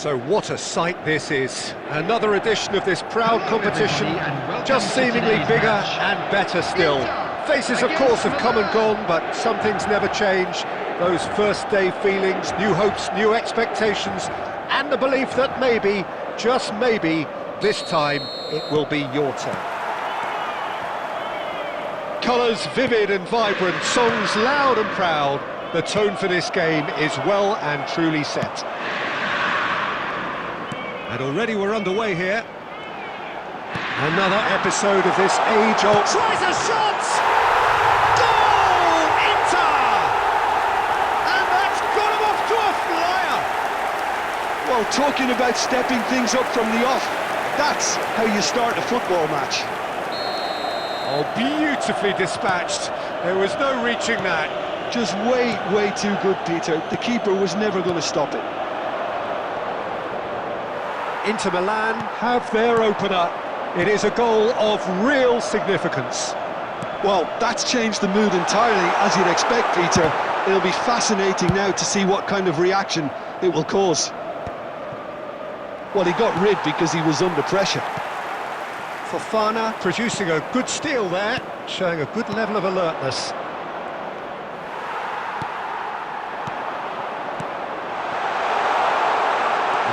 So what a sight this is. Another edition of this proud competition, just seemingly bigger and better still. Faces, of course, have come and gone, but some things never change. Those first day feelings, new hopes, new expectations, and the belief that maybe, just maybe, this time it will be your turn. Colours vivid and vibrant, songs loud and proud. The tone for this game is well and truly set. And already we're underway here. Another episode of this age-old... Tries a shot! Goal! Inter! And that's got him off to a flyer! Well, talking about stepping things up from the off, that's how you start a football match. Oh, beautifully dispatched. There was no reaching that. Just way too good, Peter. The keeper was never going to stop it. Inter Milan have their opener. It is a goal of real significance. Well, that's changed the mood entirely, as you'd expect, Peter. It'll be fascinating now to see what kind of reaction it will cause. Well, he got rid because he was under pressure. Fofana producing a good steal there, showing a good level of alertness.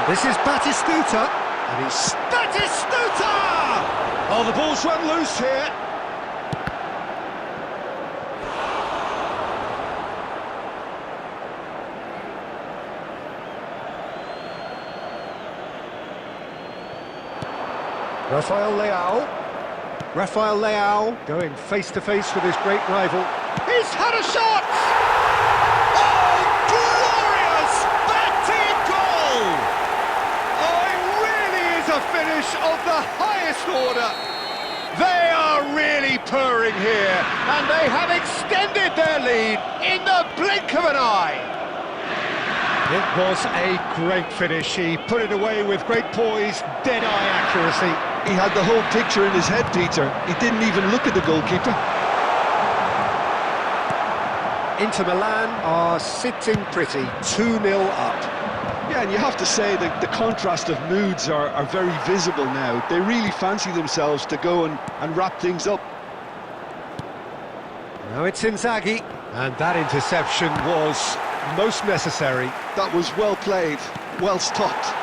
This is Batistuta, and he's... Batistuta! Oh, the ball's run loose here. Rafael Leao going face-to-face with his great rival. He's had a shot! Oh, glorious! Batting goal! Oh, it really is a finish of the highest order. They are really purring here, and they have extended their lead in the blink of an eye. It was a great finish. He put it away with great poise, dead-eye accuracy. He had the whole picture in his head, Peter. He didn't even look at the goalkeeper. Inter Milan are sitting pretty, 2-0 up. Yeah, and you have to say that the contrast of moods are very visible now. They really fancy themselves to go and wrap things up. Now it's Inzaghi, and that interception was most necessary. That was well played, well stopped.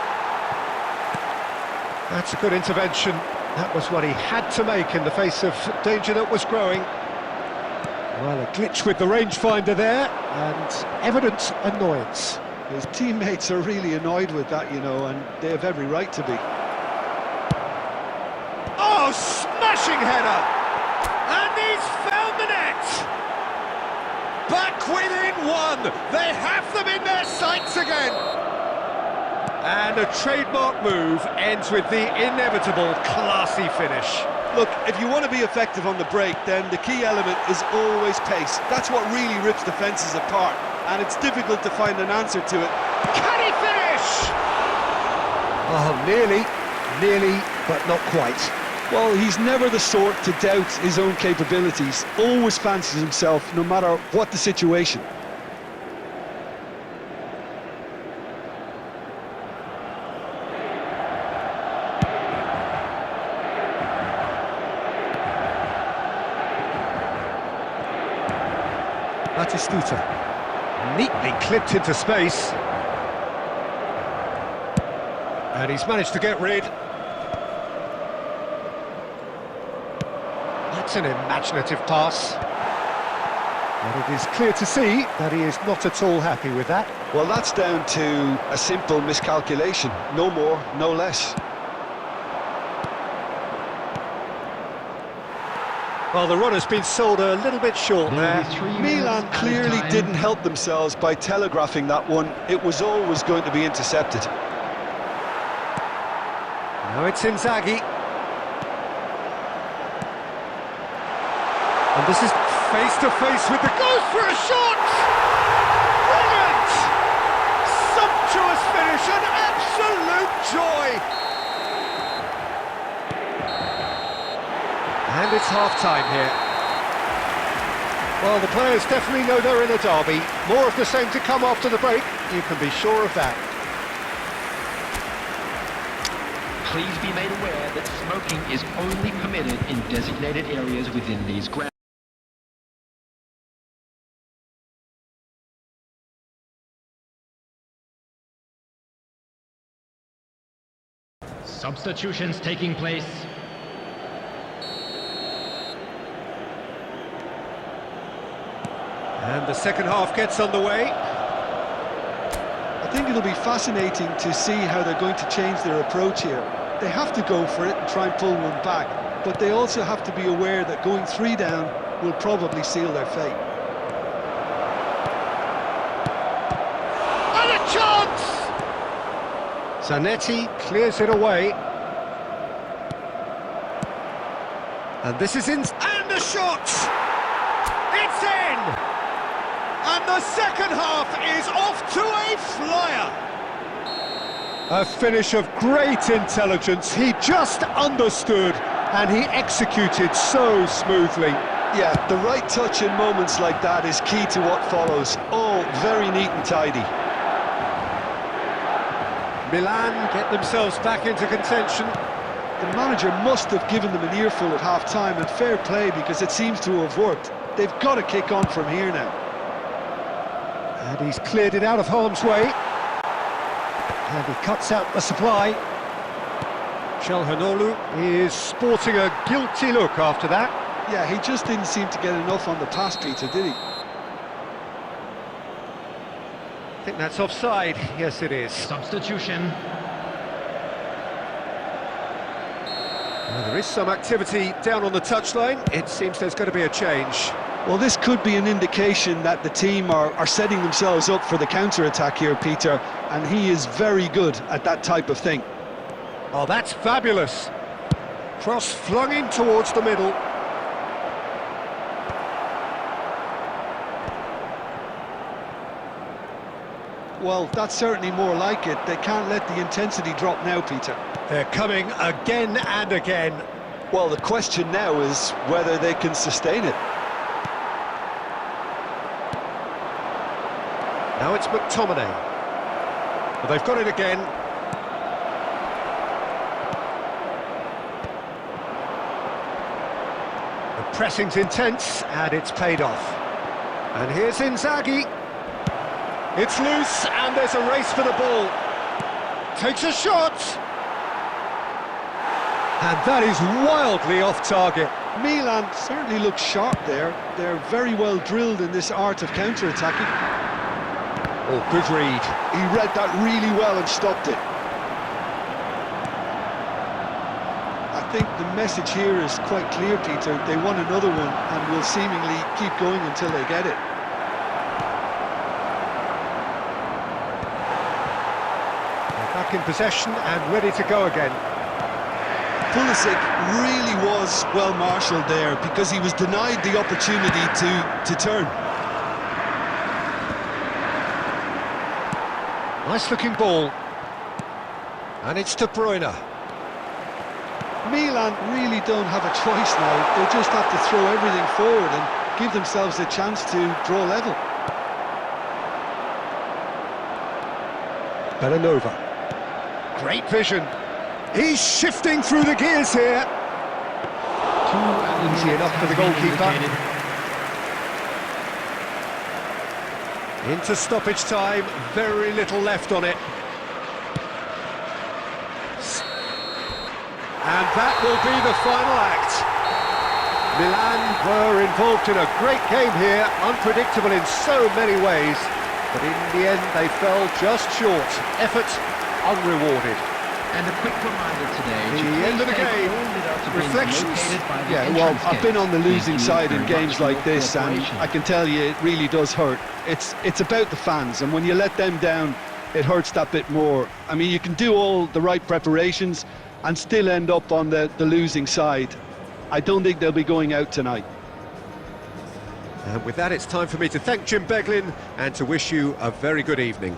That's a good intervention. That was what he had to make in the face of danger that was growing. Well, a glitch with the rangefinder there, and evident annoyance. His teammates are really annoyed with that, you know, and they have every right to be. Oh, smashing header! And he's found the net! Back within one! They have them in their sights again! And a trademark move ends with the inevitable classy finish. Look, if you want to be effective on the break, then the key element is always pace. That's what really rips defences apart, and it's difficult to find an answer to it. Can he finish? Oh, nearly, but not quite. Well, he's never the sort to doubt his own capabilities. Always fancies himself, no matter what the situation. Batistuta, neatly clipped into space. And he's managed to get rid. That's an imaginative pass. But it is clear to see that he is not at all happy with that. Well, that's down to a simple miscalculation. No more, no less. Well, the run has been sold a little bit short there. Milan clearly didn't help themselves by telegraphing that one. It was always going to be intercepted. Now it's Inzaghi. And this is face-to-face with the... Goes for a shot! Brilliant! Sumptuous finish, an absolute joy! And it's half-time here. Well, the players definitely know they're in a derby. More of the same to come after the break, you can be sure of that. Please be made aware that smoking is only permitted in designated areas within these grounds. Substitutions taking place. And the second half gets underway. I think it'll be fascinating to see how they're going to change their approach here. They have to go for it and try and pull one back, but they also have to be aware that going 3 down will probably seal their fate. And a chance! Zanetti clears it away. And this is in... And a shot! It's in! And the second half is off to a flyer! A finish of great intelligence. He just understood and he executed so smoothly. Yeah, the right touch in moments like that is key to what follows. All very neat and tidy. Milan get themselves back into contention. The manager must have given them an earful at half-time, and fair play because it seems to have worked. They've got to kick on from here now. And he's cleared it out of harm's way. And he cuts out the supply. Çalhanoğlu is sporting a guilty look after that. Yeah, he just didn't seem to get enough on the pass, Peter, did he? I think that's offside. Yes, it is. Substitution. Well, there is some activity down on the touchline. It seems there's going to be a change. Well, this could be an indication that the team are setting themselves up for the counter-attack here, Peter, and he is very good at that type of thing. Oh, that's fabulous. Cross flung in towards the middle. Well, that's certainly more like it. They can't let the intensity drop now, Peter. They're coming again and again. Well, the question now is whether they can sustain it. Now it's McTominay. But they've got it again. The pressing's intense, and it's paid off. And here's Inzaghi. It's loose, and there's a race for the ball. Takes a shot. And that is wildly off target. Milan certainly looks sharp there. They're very well drilled in this art of counter-attacking. Oh, good read. He read that really well and stopped it. I think the message here is quite clear, Peter. They want another one and will seemingly keep going until they get it. Back in possession and ready to go again. Pulisic really was well marshalled there because he was denied the opportunity to turn. Nice looking ball. And it's De Bruyne. Milan really don't have a choice now. They just have to throw everything forward and give themselves a chance to draw level. Belanova. Great vision. He's shifting through the gears here. Easy enough for the goalkeeper. Into stoppage time, very little left on it. And that will be the final act. Milan were involved in a great game here, unpredictable in so many ways, but in the end they fell just short. Effort unrewarded. And a quick reminder today. The end of the game. Reflections. Yeah, well, I've been on the losing side in games like this, and I can tell you it really does hurt. It's about the fans, and when you let them down, it hurts that bit more. I mean, you can do all the right preparations and still end up on the losing side. I don't think they'll be going out tonight. And with that, it's time for me to thank Jim Beglin and to wish you a very good evening.